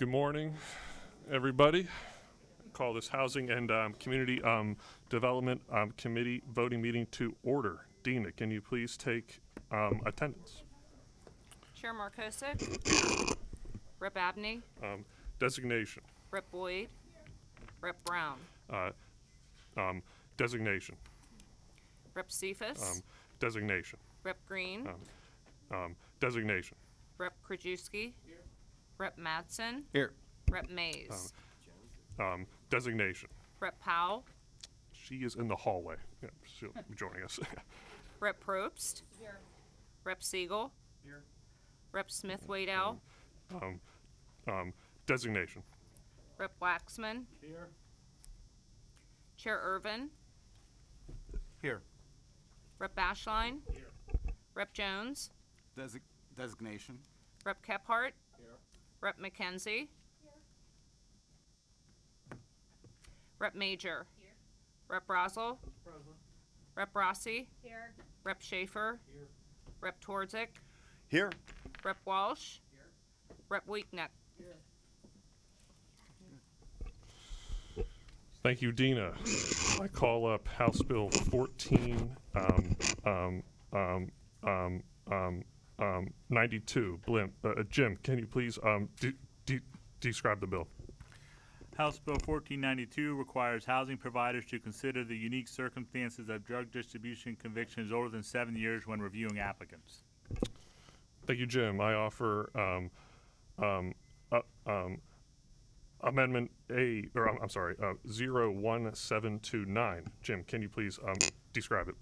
Good morning, everybody. Call this Housing and Community Development Committee voting meeting to order. Dina, can you please take attendance? Chair Markosik. Rep. Abney. Designation. Rep. Boyd. Rep. Brown. Designation. Rep. Cephas. Designation. Rep. Green. Designation. Rep. Krajewski. Rep. Madsen. Here. Rep. Mays. Designation. Rep. Powell. She is in the hallway. Yeah, she'll be joining us. Rep. Probst. Here. Rep. Siegel. Here. Rep. Smith Waddell. Designation. Rep. Waxman. Here. Chair Irvin. Here. Rep. Bashline. Here. Rep. Jones. Designation. Rep. Kephart. Here. Rep. McKenzie. Rep. Major. Here. Rep. Rosel. Present. Rep. Rossi. Here. Rep. Schaefer. Here. Rep. Twardzik. Here. Rep. Walsh. Here. Rep. Weekneck. Here. Thank you, Dina. I call up House Bill 1492. Jim, can you please describe the bill? House Bill 1492 requires housing providers to consider the unique circumstances of drug distribution convictions older than 7 years when reviewing applicants. Thank you, Jim. I offer Amendment 01729. Jim, can you please describe it?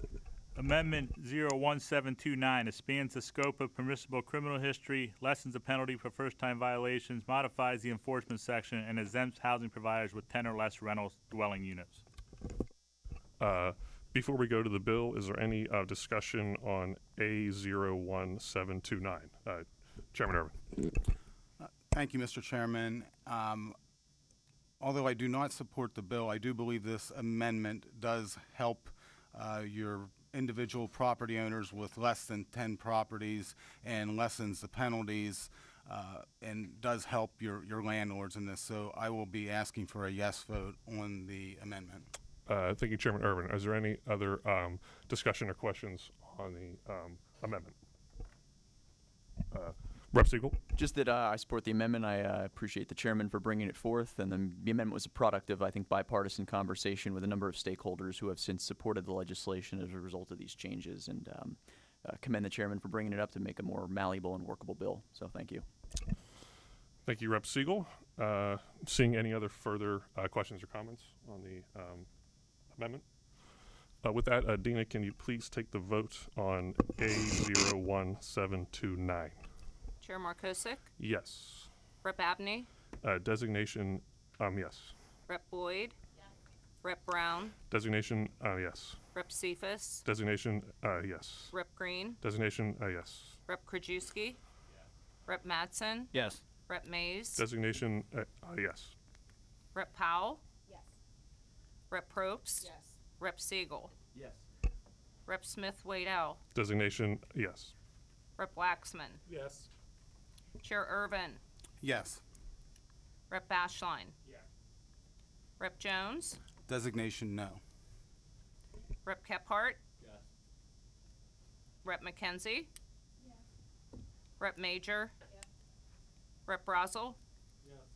Amendment 01729 expands the scope of permissible criminal history, lessens the penalty for first-time violations, modifies the enforcement section, and exempts housing providers with 10 or less rental dwelling units. Before we go to the bill, is there any discussion on A01729? Chairman Irvin. Thank you, Mr. Chairman. Although I do not support the bill, I do believe this amendment does help your individual property owners with less than 10 properties and lessens the penalties and does help your landlords in this. So I will be asking for a yes vote on the amendment. Thank you, Chairman Irvin. Is there any other discussion or questions on the amendment? Rep. Siegel. Just that I support the amendment. I appreciate the chairman for bringing it forth. And the amendment was a product of, I think, bipartisan conversation with a number of stakeholders who have since supported the legislation as a result of these changes. And commend the chairman for bringing it up to make a more malleable and workable bill. So thank you. Thank you, Rep. Siegel. Seeing any other further questions or comments on the amendment? With that, Dina, can you please take the vote on A01729? Chair Markosik. Yes. Rep. Abney. Designation, yes. Rep. Boyd. Yes. Rep. Brown. Designation, yes. Rep. Cephas. Designation, yes. Rep. Green. Designation, yes. Rep. Krajewski. Rep. Madsen. Yes. Rep. Mays. Designation, yes. Rep. Powell. Yes. Rep. Probst. Yes. Rep. Siegel. Yes. Rep. Smith Waddell. Designation, yes. Rep. Waxman. Yes. Chair Irvin. Yes. Rep. Bashline. Yes. Rep. Jones. Designation no. Rep. Kephart. Yes. Rep. McKenzie. Yes. Rep. Major. Yes. Rep. Rosel. Yes.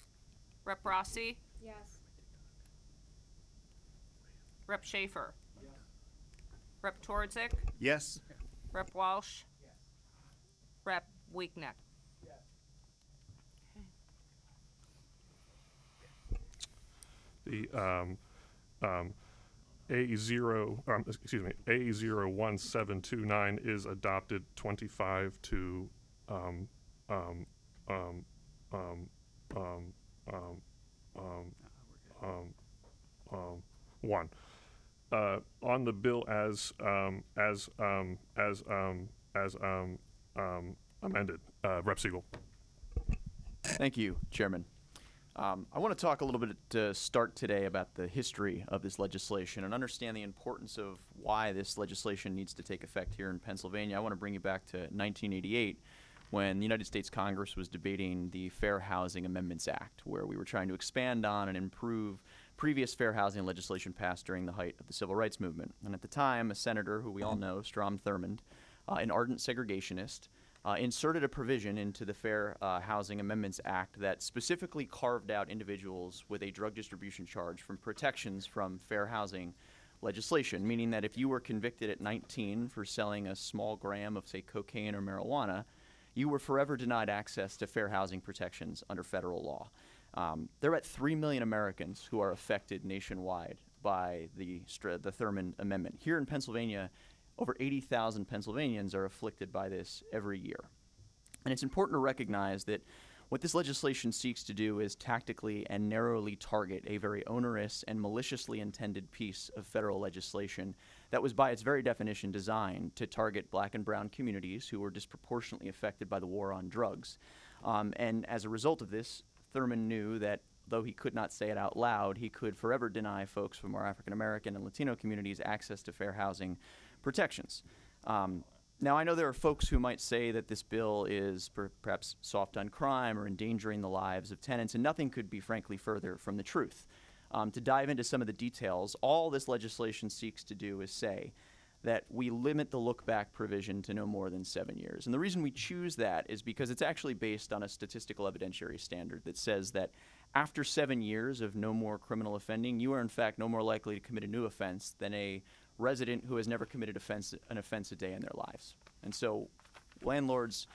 Rep. Rossi. Yes. Rep. Schaefer. Yes. Rep. Twardzik. Yes. Rep. Walsh. Yes. Rep. Weekneck. The A01729 is adopted 25 to 1. On the bill as amended, Rep. Siegel. Thank you, Chairman. I want to talk a little bit to start today about the history of this legislation and understand the importance of why this legislation needs to take effect here in Pennsylvania. I want to bring you back to 1988 when the United States Congress was debating the Fair Housing Amendments Act, where we were trying to expand on and improve previous fair housing legislation passed during the height of the Civil Rights Movement. And at the time, a senator who we all know, Strom Thurmond, an ardent segregationist, inserted a provision into the Fair Housing Amendments Act that specifically carved out individuals with a drug distribution charge from protections from fair housing legislation, meaning that if you were convicted at 19 for selling a small gram of, say, cocaine or marijuana, you were forever denied access to fair housing protections under federal law. There are at 3 million Americans who are affected nationwide by the Thurmond Amendment. Here in Pennsylvania, over 80,000 Pennsylvanians are afflicted by this every year. And it's important to recognize that what this legislation seeks to do is tactically and narrowly target a very onerous and maliciously intended piece of federal legislation that was by its very definition designed to target black and brown communities who were disproportionately affected by the war on drugs. And as a result of this, Thurmond knew that though he could not say it out loud, he could forever deny folks from our African American and Latino communities access to fair housing protections. Now, I know there are folks who might say that this bill is perhaps soft on crime or endangering the lives of tenants, and nothing could be, frankly, further from the truth. To dive into some of the details, all this legislation seeks to do is say that we limit the look-back provision to no more than 7 years. And the reason we choose that is because it's actually based on a statistical evidentiary standard that says that after 7 years of no more criminal offending, you are in fact no more likely to commit a new offense than a resident who has never committed an offense a day in their lives. And so landlords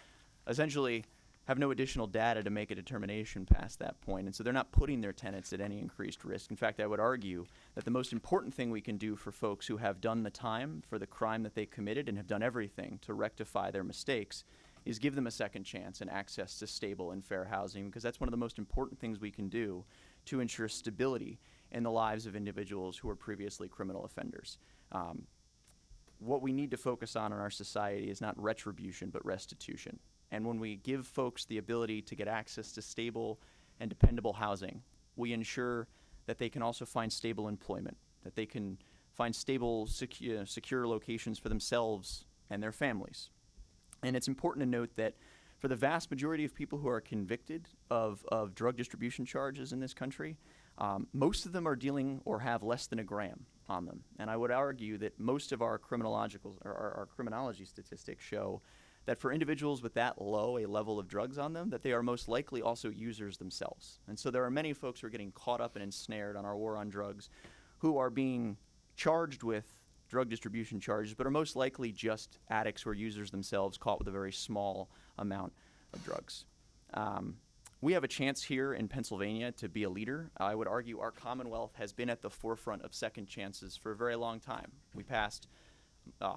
essentially have no additional data to make a determination past that point, and so they're not putting their tenants at any increased risk. In fact, I would argue that the most important thing we can do for folks who have done the time for the crime that they committed and have done everything to rectify their mistakes is give them a second chance and access to stable and fair housing, because that's one of the most important things we can do to ensure stability in the lives of individuals who were previously criminal offenders. What we need to focus on in our society is not retribution, but restitution. And when we give folks the ability to get access to stable and dependable housing, we ensure that they can also find stable employment, that they can find stable, secure locations for themselves and their families. And it's important to note that for the vast majority of people who are convicted of drug distribution charges in this country, most of them are dealing or have less than a gram on them. And I would argue that most of our criminology statistics show that for individuals with that low a level of drugs on them, that they are most likely also users themselves. And so there are many folks who are getting caught up and ensnared on our war on drugs who are being charged with drug distribution charges, but are most likely just addicts or users themselves caught with a very small amount of drugs. We have a chance here in Pennsylvania to be a leader. I would argue our Commonwealth has been at the forefront of second chances for a very long time. We passed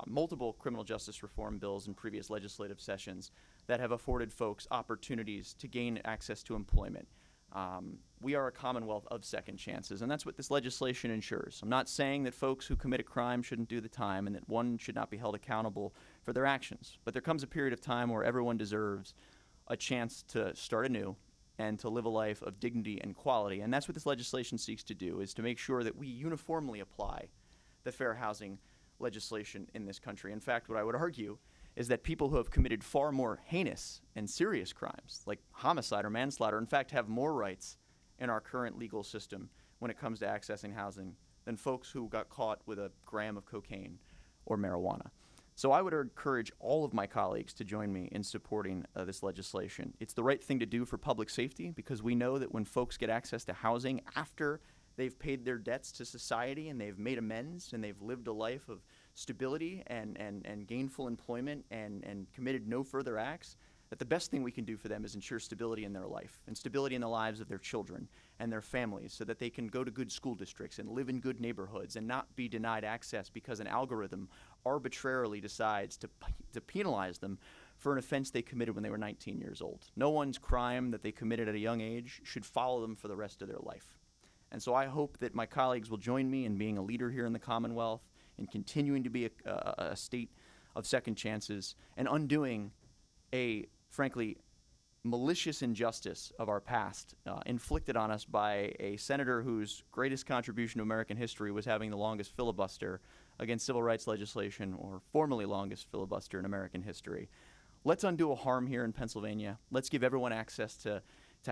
multiple criminal justice reform bills in previous legislative sessions that have afforded folks opportunities to gain access to employment. We are a Commonwealth of second chances, and that's what this legislation ensures. I'm not saying that folks who commit a crime shouldn't do the time and that one should not be held accountable for their actions, but there comes a period of time where everyone deserves a chance to start anew and to live a life of dignity and quality. And that's what this legislation seeks to do, is to make sure that we uniformly apply the fair housing legislation in this country. In fact, what I would argue is that people who have committed far more heinous and serious crimes, like homicide or manslaughter, in fact have more rights in our current legal system when it comes to accessing housing than folks who got caught with a gram of cocaine or marijuana. So I would encourage all of my colleagues to join me in supporting this legislation. It's the right thing to do for public safety, because we know that when folks get access to housing after they've paid their debts to society and they've made amends and they've lived a life of stability and gainful employment and committed no further acts, that the best thing we can do for them is ensure stability in their life and stability in the lives of their children and their families, so that they can go to good school districts and live in good neighborhoods and not be denied access because an algorithm arbitrarily decides to penalize them for an offense they committed when they were 19 years old. No one's crime that they committed at a young age should follow them for the rest of their life. And so I hope that my colleagues will join me in being a leader here in the Commonwealth and continuing to be a state of second chances and undoing a, frankly, malicious injustice of our past inflicted on us by a senator whose greatest contribution to American history was having the longest filibuster against civil rights legislation, or formerly longest filibuster in American history. let's undo a harm here in Pennsylvania. Let's give everyone access to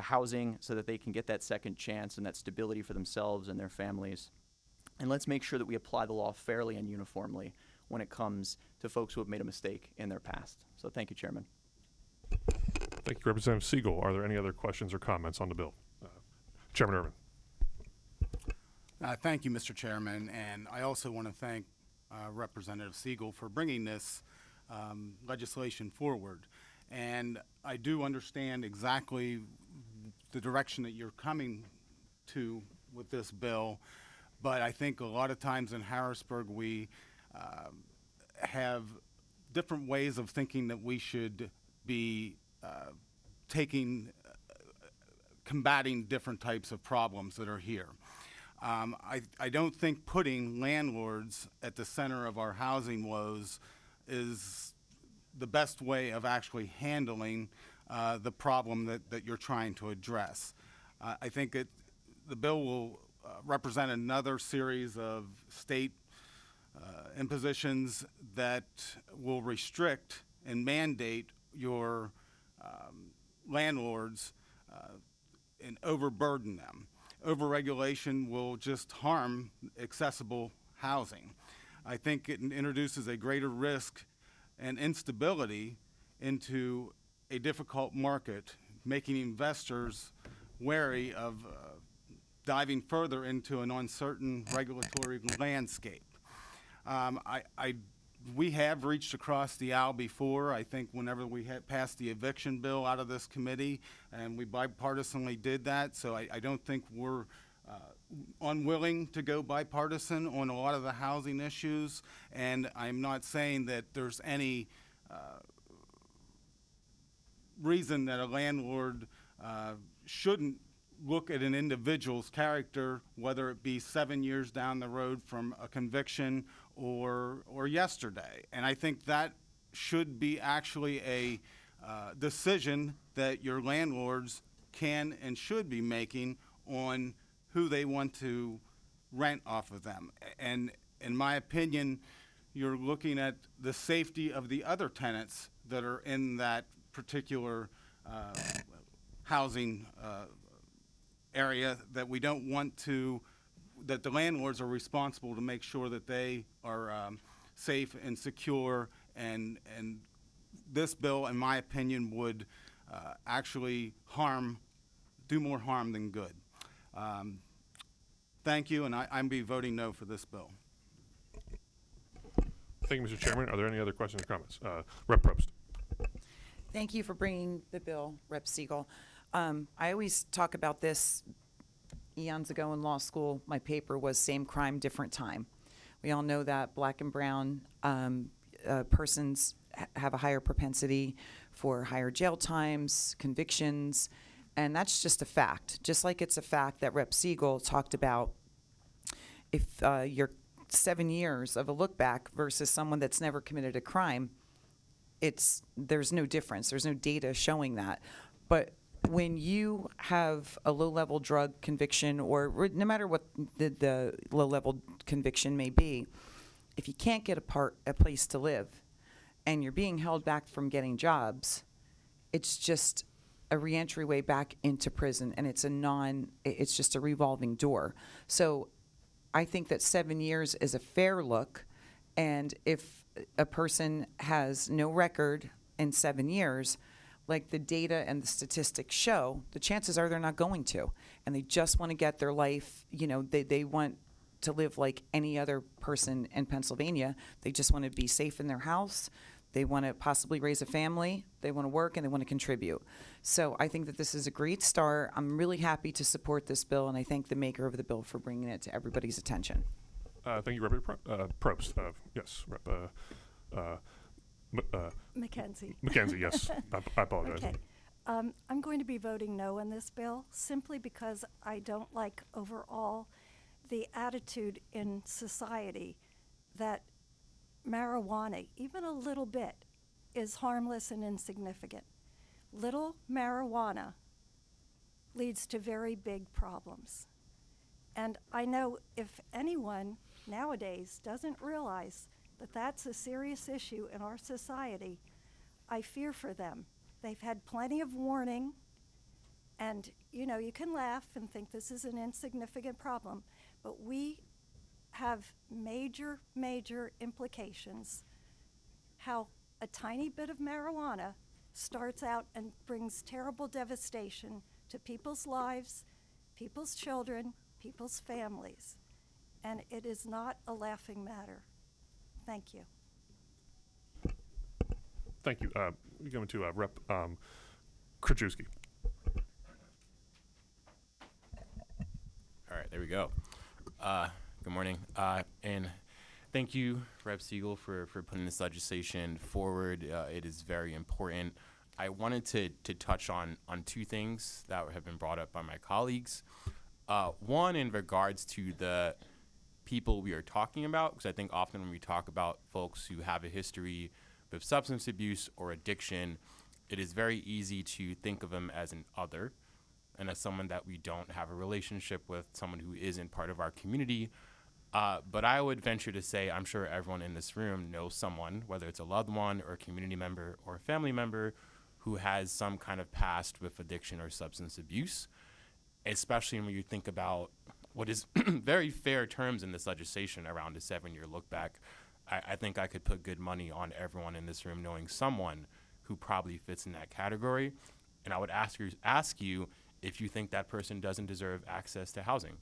housing so that they can get that second chance and that stability for themselves and their families. And let's make sure that we apply the law fairly and uniformly when it comes to folks who have made a mistake in their past. So thank you, Chairman. Thank you, Representative Siegel. Are there any other questions or comments on the bill? Chairman Irvin. Thank you, Mr. Chairman, and I also want to thank Representative Siegel for bringing this legislation forward. And I do understand exactly the direction that you're coming to with this bill, but I think a lot of times in Harrisburg we have different ways of thinking that we should be combating different types of problems that are here. I don't think putting landlords at the center of our housing woes is the best way of actually handling the problem that you're trying to address. I think the bill will represent another series of state impositions that will restrict and mandate your landlords and overburden them. Overregulation will just harm accessible housing. I think it introduces a greater risk and instability into a difficult market, making investors wary of diving further into an uncertain regulatory landscape. We have reached across the aisle before. I think whenever we had passed the eviction bill out of this committee, and we bipartisanly did that, so I don't think we're unwilling to go bipartisan on a lot of the housing issues, and I'm not saying that there's any reason that a landlord shouldn't look at an individual's character, whether it be 7 years down the road from a conviction or yesterday. And I think that should be actually a decision that your landlords can and should be making on who they want to rent off of them. And in my opinion, you're looking at the safety of the other tenants that are in that particular housing area, that we don't want to, that the landlords are responsible to make sure that they are safe and secure, and this bill, in my opinion, would actually do more harm than good. Thank you, and I'm be voting no for this bill. Thank you, Mr. Chairman. Are there any other questions or comments? Rep. Probst. Thank you for bringing the bill, Rep. Siegel. I always talk about this. Eons ago in law school, my paper was Same Crime, Different Time. We all know that black and brown persons have a higher propensity for higher jail times, convictions, and that's just a fact. Just like it's a fact that Rep. Siegel talked about, if you're 7 years of a look back versus someone that's never committed a crime, there's no difference. There's no data showing that. But when you have a low-level drug conviction, or no matter what the low-level conviction may be, if you can't get a place to live and you're being held back from getting jobs, it's just a reentry way back into prison, and it's just a revolving door. So I think that 7 years is a fair look, and if a person has no record in 7 years, like the data and the statistics show, the chances are they're not going to. And they just want to get their life, they want to live like any other person in Pennsylvania. They just want to be safe in their house. They want to possibly raise a family. They want to work, and they want to contribute. So I think that this is a great start. I'm really happy to support this bill, and I thank the maker of the bill for bringing it to everybody's attention. Thank you, Rep. Probst. Yes, Rep. Mackenzie. Mackenzie, yes. I apologize. Okay. I'm going to be voting no on this bill simply because I don't like overall the attitude in society that marijuana, even a little bit, is harmless and insignificant. Little marijuana leads to very big problems. And I know if anyone nowadays doesn't realize that that's a serious issue in our society, I fear for them. They've had plenty of warning, and you can laugh and think this is an insignificant problem, but we have major, major implications. How a tiny bit of marijuana starts out and brings terrible devastation to people's lives, people's children, people's families. And it is not a laughing matter. Thank you. Thank you. We go into Rep. Krajewski. All right, there we go. Good morning. And thank you, Rep. Siegel, for putting this legislation forward. It is very important. I wanted to touch on two things that have been brought up by my colleagues. One, in regards to the people we are talking about, because I think often when we talk about folks who have a history with substance abuse or addiction, it is very easy to think of them as an other and as someone that we don't have a relationship with, someone who isn't part of our community. But I would venture to say I'm sure everyone in this room knows someone, whether it's a loved one or a community member or a family member, who has some kind of past with addiction or substance abuse, especially when you think about what is very fair terms in this legislation around a 7-year look back. I think I could put good money on everyone in this room knowing someone who probably fits in that category. And I would ask you if you think that person doesn't deserve access to housing.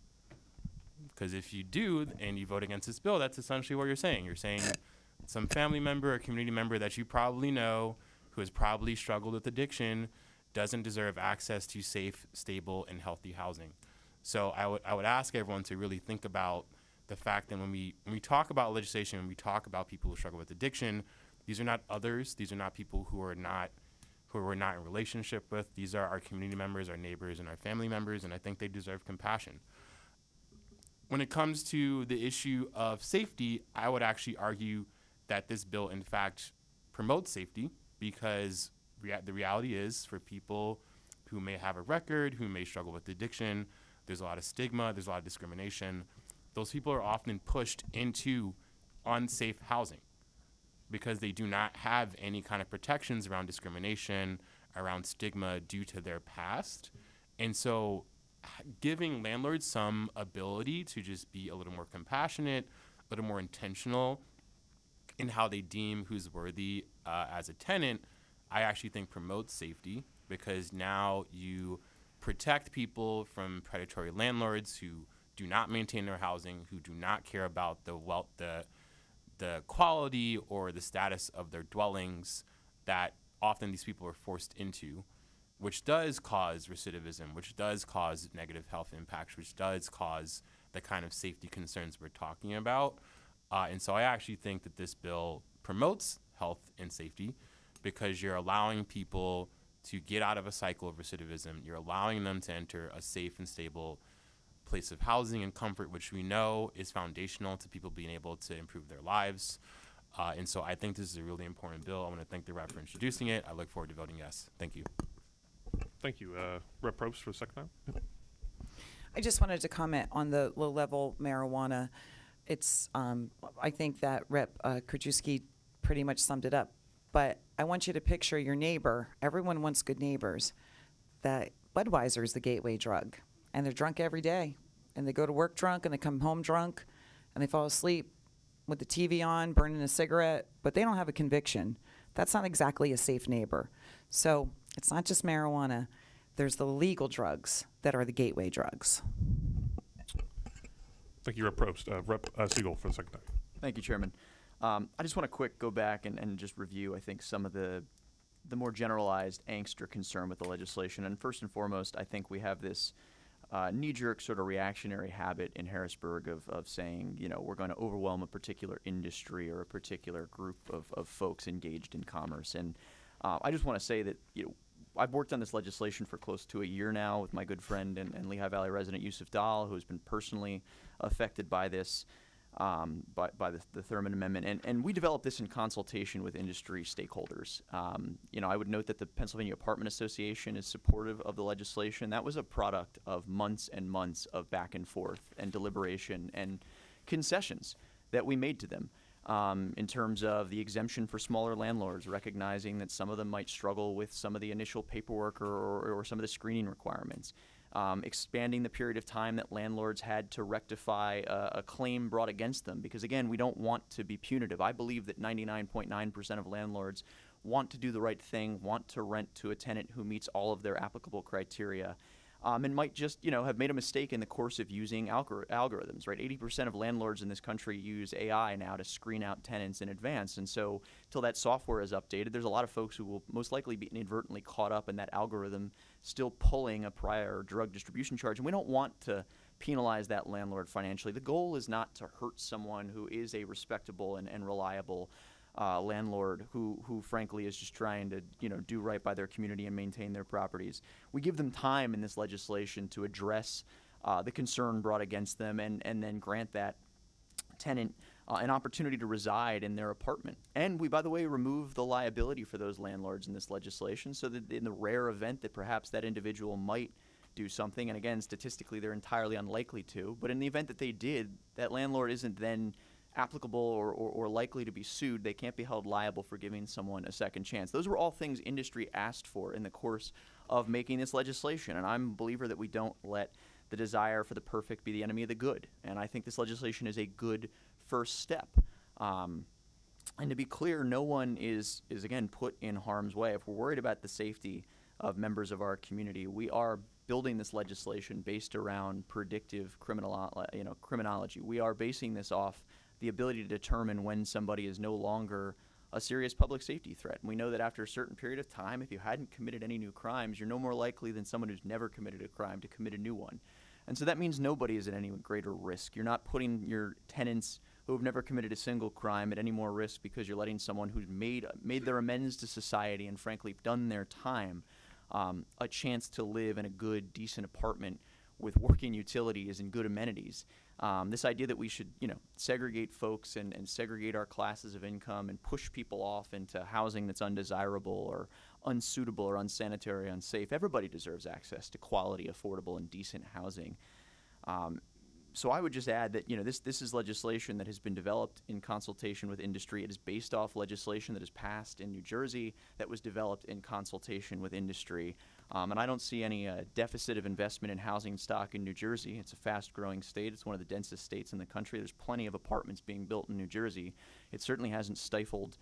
Because if you do and you vote against this bill, that's essentially what you're saying. You're saying some family member or community member that you probably know who has probably struggled with addiction doesn't deserve access to safe, stable, and healthy housing. So I would ask everyone to really think about the fact that when we talk about legislation, when we talk about people who struggle with addiction, these are not others. These are not people who we're not in relationship with. These are our community members, our neighbors, and our family members, and I think they deserve compassion. When it comes to the issue of safety, I would actually argue that this bill, in fact, promotes safety, because the reality is, for people who may have a record, who may struggle with addiction, there's a lot of stigma, there's a lot of discrimination. Those people are often pushed into unsafe housing because they do not have any kind of protections around discrimination, around stigma due to their past. And so giving landlords some ability to just be a little more compassionate, a little more intentional in how they deem who's worthy as a tenant, I actually think promotes safety, because now you protect people from predatory landlords who do not maintain their housing, who do not care about the quality or the status of their dwellings that often these people are forced into, which does cause recidivism, which does cause negative health impacts, which does cause the kind of safety concerns we're talking about. And so I actually think that this bill promotes health and safety, because you're allowing people to get out of a cycle of recidivism. You're allowing them to enter a safe and stable place of housing and comfort, which we know is foundational to people being able to improve their lives. And so I think this is a really important bill. I want to thank the rep for introducing it. I look forward to voting yes. Thank you. Thank you. Rep. Probst for the second time. I just wanted to comment on the low-level marijuana. It's, I think that Rep. Krajewski pretty much summed it up. But I want you to picture your neighbor. Everyone wants good neighbors. That Budweiser is the gateway drug, and they're drunk every day. And they go to work drunk, and they come home drunk, and they fall asleep with the TV on, burning a cigarette, but they don't have a conviction. That's not exactly a safe neighbor. So it's not just marijuana. There's the legal drugs that are the gateway drugs. Thank you, Rep. Probst. Rep. Siegel for the second time. Thank you, Chairman. I just want to quick go back and just review, I think, some of the more generalized angst or concern with the legislation. And first and foremost, I think we have this knee-jerk sort of reactionary habit in Harrisburg of saying, we're going to overwhelm a particular industry or a particular group of folks engaged in commerce. And I just want to say that, I've worked on this legislation for close to a year now with my good friend and Lehigh Valley resident Yusuf Dahl, who has been personally affected by this. By the Thurman Amendment. And we developed this in consultation with industry stakeholders. I would note that the Pennsylvania Apartment Association is supportive of the legislation. That was a product of months and months of back and forth and deliberation and concessions that we made to them. in terms of the exemption for smaller landlords, recognizing that some of them might struggle with some of the initial paperwork or some of the screening requirements. Expanding the period of time that landlords had to rectify a claim brought against them, because again, we don't want to be punitive. I believe that 99.9% of landlords want to do the right thing, want to rent to a tenant who meets all of their applicable criteria, and might just, have made a mistake in the course of using algorithms, right? 80% of landlords in this country use AI now to screen out tenants in advance, and so till that software is updated, there's a lot of folks who will most likely be inadvertently caught up in that algorithm still pulling a prior drug distribution charge, and we don't want to penalize that landlord financially. The goal is not to hurt someone who is a respectable and reliable landlord who frankly is just trying to do right by their community and maintain their properties. We give them time in this legislation to address the concern brought against them and then grant that tenant an opportunity to reside in their apartment. And we, by the way, remove the liability for those landlords in this legislation, so that in the rare event that perhaps that individual might do something, and again, statistically they're entirely unlikely to, but in the event that they did, that landlord isn't then applicable or likely to be sued. They can't be held liable for giving someone a second chance. Those were all things industry asked for in the course of making this legislation, and I'm a believer that we don't let the desire for the perfect be the enemy of the good, and I think this legislation is a good first step. And to be clear, no one is again put in harm's way. If we're worried about the safety of members of our community, we are building this legislation based around predictive criminology. We are basing this off the ability to determine when somebody is no longer a serious public safety threat. And we know that after a certain period of time, if you hadn't committed any new crimes, you're no more likely than someone who's never committed a crime to commit a new one. And so that means nobody is at any greater risk. You're not putting your tenants who have never committed a single crime at any more risk because you're letting someone who's made their amends to society and frankly done their time a chance to live in a good, decent apartment with working utilities and good amenities. This idea that we should, segregate folks and segregate our classes of income and push people off into housing that's undesirable or unsuitable or unsanitary, unsafe. Everybody deserves access to quality, affordable, and decent housing. So I would just add that, this is legislation that has been developed in consultation with industry. It is based off legislation that is passed in New Jersey that was developed in consultation with industry. And I don't see any deficit of investment in housing stock in New Jersey. It's a fast-growing state. It's one of the densest states in the country. There's plenty of apartments being built in New Jersey. It certainly hasn't stifled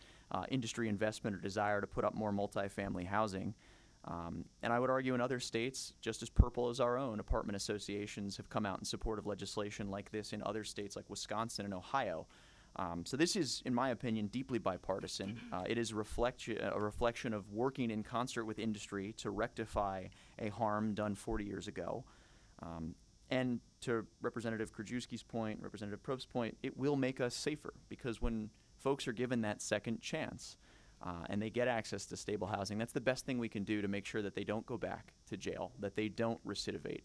industry investment or desire to put up more multifamily housing. And I would argue in other states, just as purple as our own, apartment associations have come out in support of legislation like this in other states like Wisconsin and Ohio. So this is, in my opinion, deeply bipartisan. It is a reflection of working in concert with industry to rectify a harm done 40 years ago. And to Representative Krajewski's point, Representative Probst's point, it will make us safer, because when folks are given that second chance, and they get access to stable housing, that's the best thing we can do to make sure that they don't go back to jail, that they don't recidivate,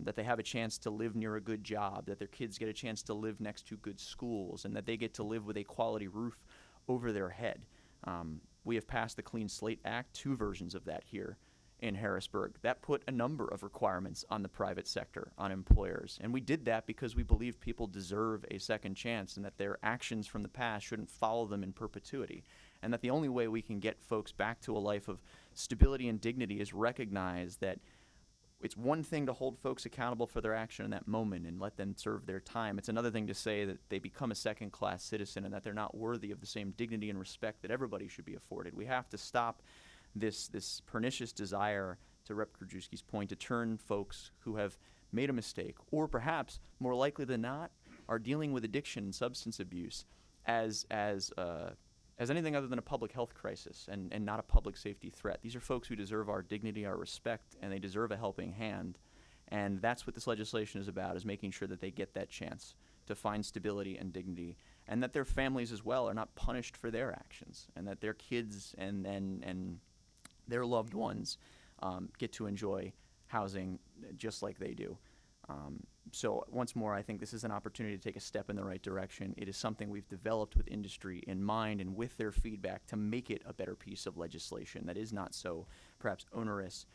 that they have a chance to live near a good job, that their kids get a chance to live next to good schools, and that they get to live with a quality roof over their head. We have passed the Clean Slate Act, 2 versions of that here in Harrisburg. That put a number of requirements on the private sector, on employers. And we did that because we believe people deserve a second chance and that their actions from the past shouldn't follow them in perpetuity. And that the only way we can get folks back to a life of stability and dignity is recognize that it's one thing to hold folks accountable for their action in that moment and let them serve their time. It's another thing to say that they become a second-class citizen and that they're not worthy of the same dignity and respect that everybody should be afforded. We have to stop this pernicious desire, to Rep. Krajewski's point, to turn folks who have made a mistake, or perhaps more likely than not, are dealing with addiction and substance abuse as anything other than a public health crisis and not a public safety threat. These are folks who deserve our dignity, our respect, and they deserve a helping hand. And that's what this legislation is about, is making sure that they get that chance to find stability and dignity, and that their families as well are not punished for their actions, and that their kids and their loved ones get to enjoy housing just like they do. So once more, I think this is an opportunity to take a step in the right direction. It is something we've developed with industry in mind and with their feedback to make it a better piece of legislation that is not so perhaps onerous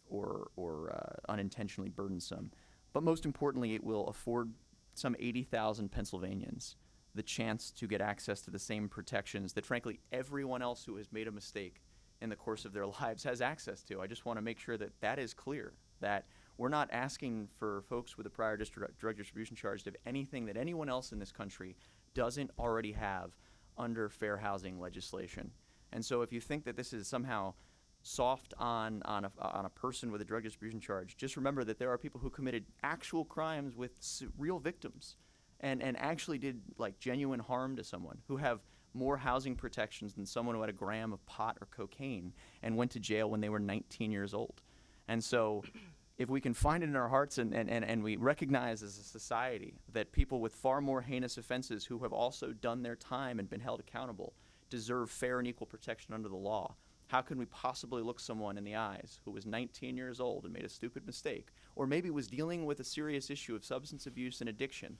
or unintentionally burdensome. But most importantly, it will afford some 80,000 Pennsylvanians the chance to get access to the same protections that, frankly, everyone else who has made a mistake in the course of their lives has access to. I just want to make sure that that is clear, that we're not asking for folks with a prior drug distribution charge to have anything that anyone else in this country doesn't already have under fair housing legislation. And so if you think that this is somehow soft on a person with a drug distribution charge, just remember that there are people who committed actual crimes with real victims and actually did like genuine harm to someone, who have more housing protections than someone who had a gram of pot or cocaine and went to jail when they were 19 years old. And so if we can find it in our hearts and we recognize as a society that people with far more heinous offenses who have also done their time and been held accountable deserve fair and equal protection under the law, how can we possibly look someone in the eyes who was 19 years old and made a stupid mistake, or maybe was dealing with a serious issue of substance abuse and addiction,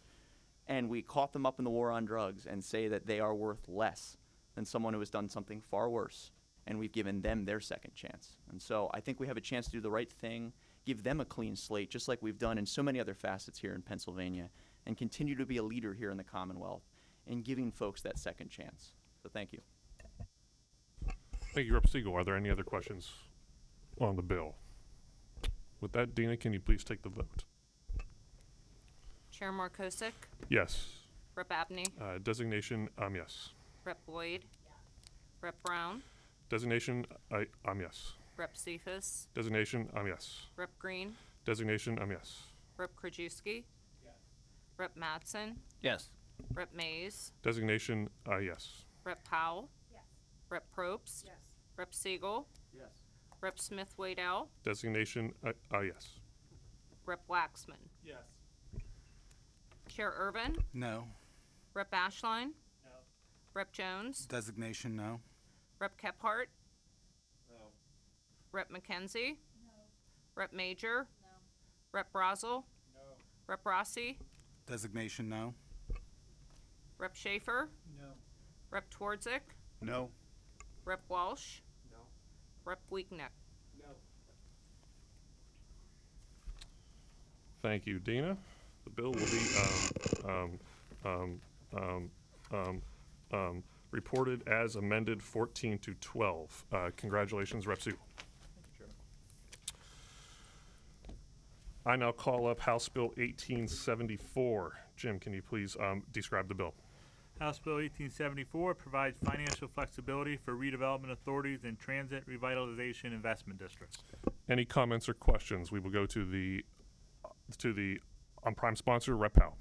and we caught them up in the war on drugs and say that they are worth less than someone who has done something far worse, and we've given them their second chance? And so I think we have a chance to do the right thing, give them a clean slate, just like we've done in so many other facets here in Pennsylvania, and continue to be a leader here in the Commonwealth in giving folks that second chance. So thank you. Thank you, Rep. Siegel. Are there any other questions on the bill? With that, Dina, can you please take the vote? Chair Markosik, Yes. Rep. Abney, Designation, yes. Rep. Boyd, Rep. Brown, Designation, yes. Rep. Cephas, Designation, yes. Rep. Green, Designation, yes. Rep. Krajewski, Rep. Mattson, Yes. Rep. Mays, Designation, yes. Rep. Powell, Rep. Probst, Rep. Siegel, Rep. Smith Waddell, Designation, yes. Rep. Waxman, Yes. Chair Irvin, No. Rep. Ashline, Rep. Jones, Designation, no. Rep. Kephart, Rep. McKenzie, Rep. Major, Rep. Brazel, Rep. Rossi, Designation, no. Rep. Schaefer, Rep. Twardzik, No. Rep. Walsh, Rep. Weekneck. Thank you, Dina. The bill will be reported as amended 14 to 12. Congratulations, Rep. Siegel. I now call up House Bill 1874. Jim, can you please describe the bill? House Bill 1874 provides financial flexibility for redevelopment authorities and transit revitalization investment districts. Any comments or questions? We will go to the on-prime sponsor, Rep. Powell.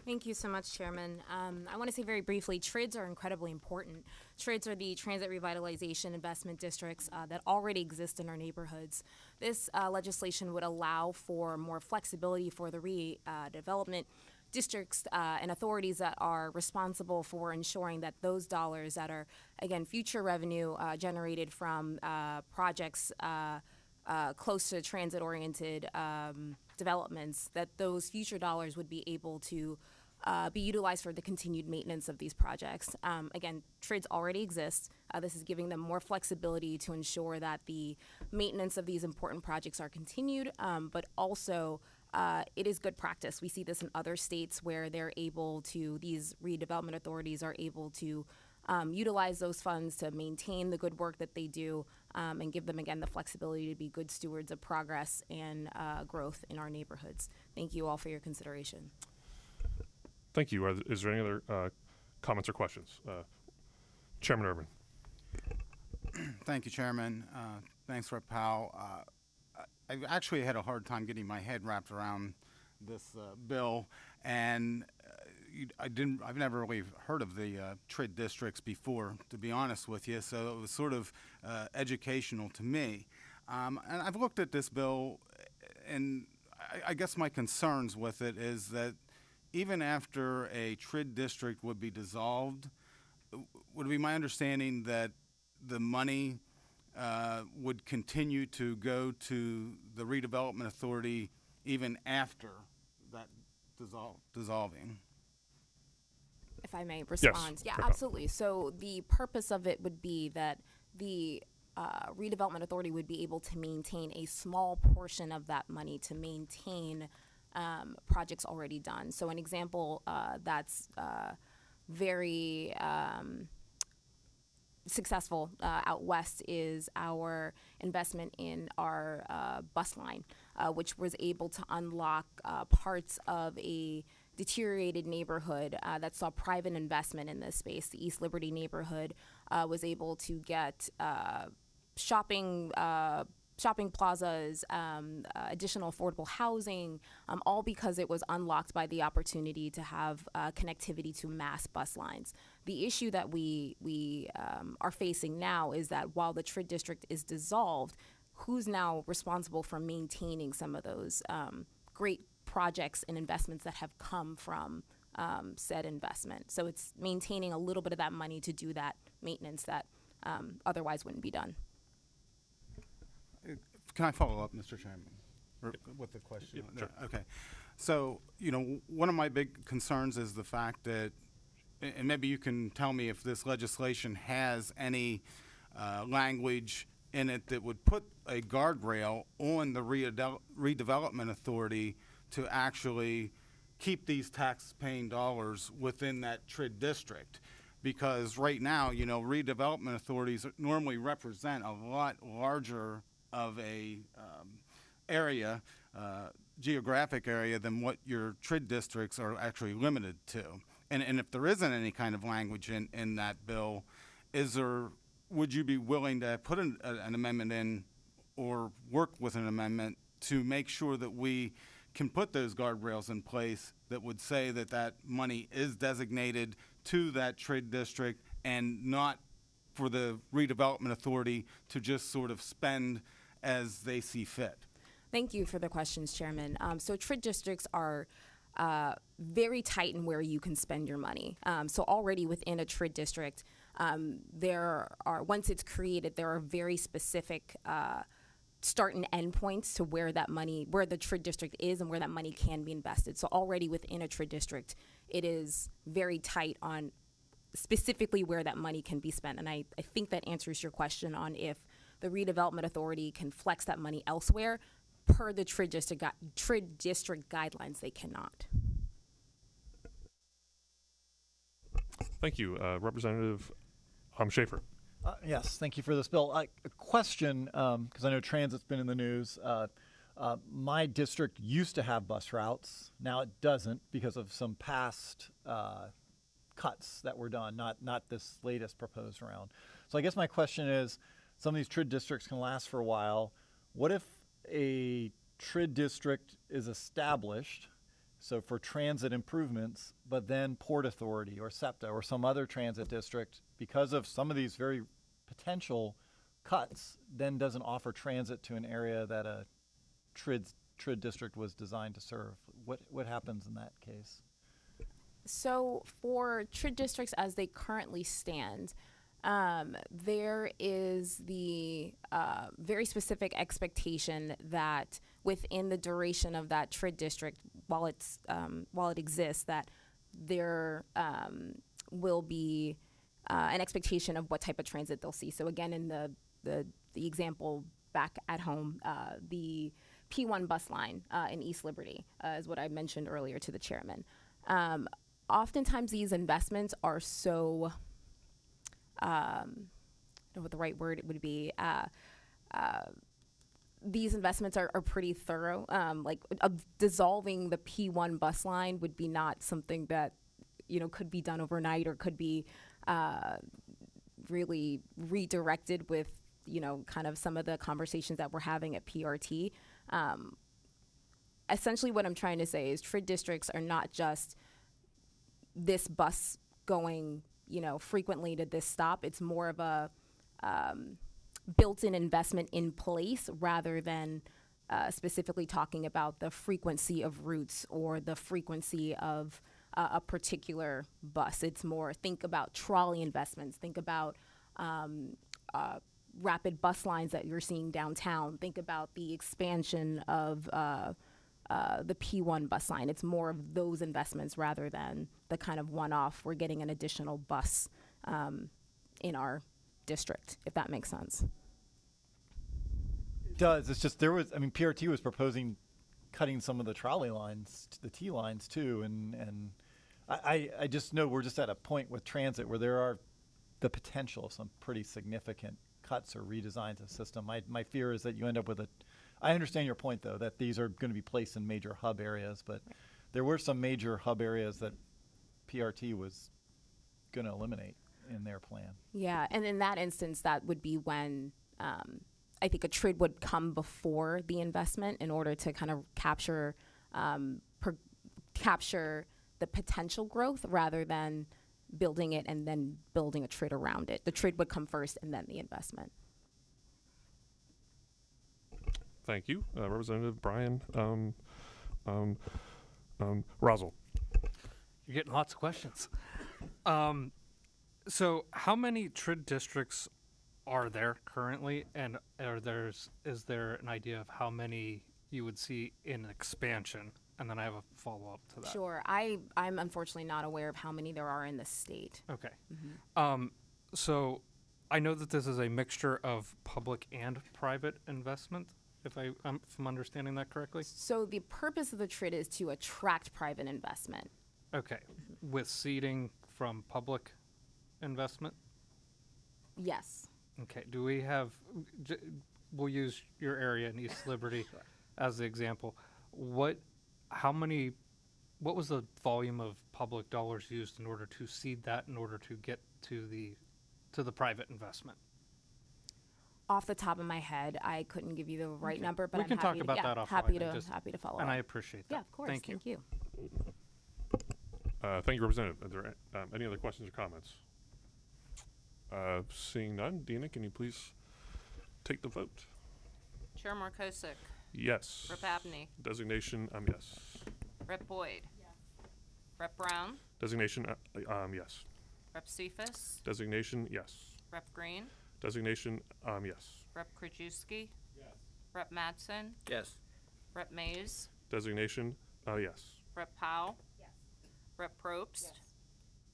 Thank you so much, Chairman. I want to say very briefly, TRIDs are incredibly important. TRIDs are the Transit Revitalization Investment Districts that already exist in our neighborhoods. This legislation would allow for more flexibility for the redevelopment districts and authorities that are responsible for ensuring that those dollars that are, again, future revenue generated from projects close to transit-oriented developments, that those future dollars would be able to be utilized for the continued maintenance of these projects. Again, TRIDs already exist. This is giving them more flexibility to ensure that the maintenance of these important projects are continued, but also it is good practice. We see this in other states where they're able to, these redevelopment authorities are able to utilize those funds to maintain the good work that they do and give them, again, the flexibility to be good stewards of progress and growth in our neighborhoods. Thank you all for your consideration. Thank you. Is there any other comments or questions? Chairman Irvin. Thank you, Chairman. Thanks, Rep. Powell. I actually had a hard time getting my head wrapped around this bill, and I've never really heard of the TRID districts before, to be honest with you, so it was sort of educational to me. And I've looked at this bill, and I guess my concerns with it is that even after a TRID district would be dissolved, would it be my understanding that the money would continue to go to the redevelopment authority even after that dissolving? If I may respond. Yes, Yeah, Rep. absolutely. So the purpose of it would be that the redevelopment authority would be able to maintain a small portion of that money to maintain projects already done. So an example that's very successful out west is our investment in our bus line, which was able to unlock parts of a deteriorated neighborhood that saw private investment in this space. The East Liberty neighborhood was able to get shopping plazas, additional affordable housing, all because it was unlocked by the opportunity to have connectivity to mass bus lines. The issue that we are facing now is that while the TRID district is dissolved, who's now responsible for maintaining some of those great projects and investments that have come from said investment? So it's maintaining a little bit of that money to do that maintenance that otherwise wouldn't be done. Can I follow up, Mr. Chairman, with the question? Sure. Okay. So, one of my big concerns is the fact that, and maybe you can tell me if this legislation has any language in it that would put a guardrail on the redevelopment authority to actually keep these tax-paying dollars within that TRID district. Because right now, redevelopment authorities normally represent a lot larger of a area, geographic area, than what your TRID districts are actually limited to. And if there isn't any kind of language in that bill, would you be willing to put an amendment in or work with an amendment to make sure that we can put those guardrails in place that would say that that money is designated to that TRID district and not for the redevelopment authority to just sort of spend as they see fit? Thank you for the questions, Chairman. So TRID districts are very tight in where you can spend your money. So already within a TRID district, once it's created, there are very specific start and end points to where the TRID district is and where that money can be invested. So already within a TRID district, it is very tight on specifically where that money can be spent. And I think that answers your question on if the redevelopment authority can flex that money elsewhere. Per the TRID district guidelines, they cannot. Thank you. Representative Schaefer. Yes, thank you for this bill. A question, because I know transit's been in the news. My district used to have bus routes. Now it doesn't because of some past cuts that were done, not this latest proposed round. So I guess my question is, some of these TRID districts can last for a while. What if a TRID district is established, so for transit improvements, but then Port Authority or SEPTA or some other transit district, because of some of these very potential cuts, then doesn't offer transit to an area that a TRID district was designed to serve? What happens in that case? So for TRID districts as they currently stand, there is the very specific expectation that within the duration of that TRID district, while it exists, that there will be an expectation of what type of transit they'll see. So again, in the example back at home, the P1 bus line in East Liberty is what I mentioned earlier to the chairman. Oftentimes these investments are so I don't know what the right word would be. These investments are pretty thorough. Dissolving the P1 bus line would be not something that could be done overnight or could be really redirected with kind of some of the conversations that we're having at PRT. Essentially, what I'm trying to say is TRID districts are not just this bus going frequently to this stop. It's more of a built-in investment in place rather than specifically talking about the frequency of routes or the frequency of a particular bus. It's more, think about trolley investments, think about rapid bus lines that you're seeing downtown, think about the expansion of the P1 bus line. It's more of those investments rather than the kind of one-off, we're getting an additional bus in our district, if that makes sense. It does. It's just PRT was proposing cutting some of the trolley lines, the T lines too, and I just know we're just at a point with transit where there are the potential of some pretty significant cuts or redesigns of the system. My fear is that you end up with I understand your point though, that these are going to be placed in major hub areas, but there were some major hub areas that PRT was going to eliminate in their plan. Yeah, and in that instance, that would be when I think a TRID would come before the investment in order to kind of capture capture the potential growth rather than building it and then building a TRID around it. The TRID would come first and then the investment. Thank you. Representative Brian Rosal. You're getting lots of questions. So how many TRID districts are there currently, and is there an idea of how many you would see in expansion? And then I have a follow-up to that. Sure. I'm unfortunately not aware of how many there are in the state. Okay. So I know that this is a mixture of public and private investment, if I'm understanding that correctly. So the purpose of the TRID is to attract private investment. Okay. With seeding from public investment? Yes. Okay. Do we have, we'll use your area in East Liberty as the example. What was the volume of public dollars used in order to seed that, in order to get to the private investment? Off the top of my head, I couldn't give you the right Okay. number, but We I'm can happy talk to, about yeah, that offline happy and to just- happy to follow And up. I appreciate that. Yeah, of course. Thank you. Thank you, Representative. Are there any other questions or comments? Seeing none, Dina, can you please take the vote? Chair Markosik. Yes. Rep. Abney. Designation, yes. Rep. Boyd. Rep. Brown. Designation, yes. Rep. Cephas. Designation, yes. Rep. Green. Designation, yes. Rep. Krajewski. Rep. Mattson. Yes. Rep. Mays. Designation, yes. Rep. Powell. Rep. Probst.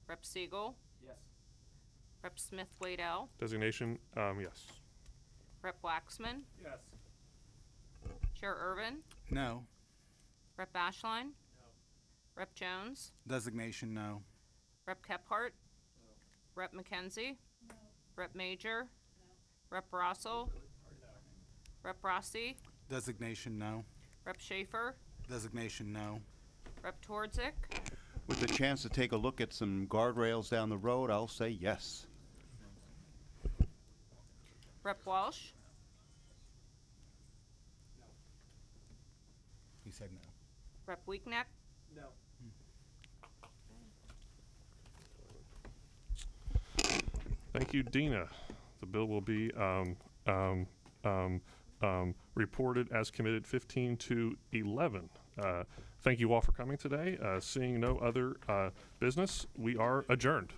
Rep. Siegel. Rep. Smith Waddell. Designation, yes. Rep. Waxman. Yes. Chair Irvin. No. Rep. Ashline. Rep. Jones. Designation, no. Rep. Kephart. Rep. McKenzie. Rep. Major. Rep. Rossel. Rep. Rossi. Designation, no. Rep. Schaefer. Designation, no. Rep. Twardzik. With the chance to take a look at some guardrails down the road, I'll say yes. Rep. Walsh. He said no. Rep. Weekneck. Thank you, Dina. The bill will be reported as committed 15 to 11. Thank you all for coming today. Seeing no other business, we are adjourned.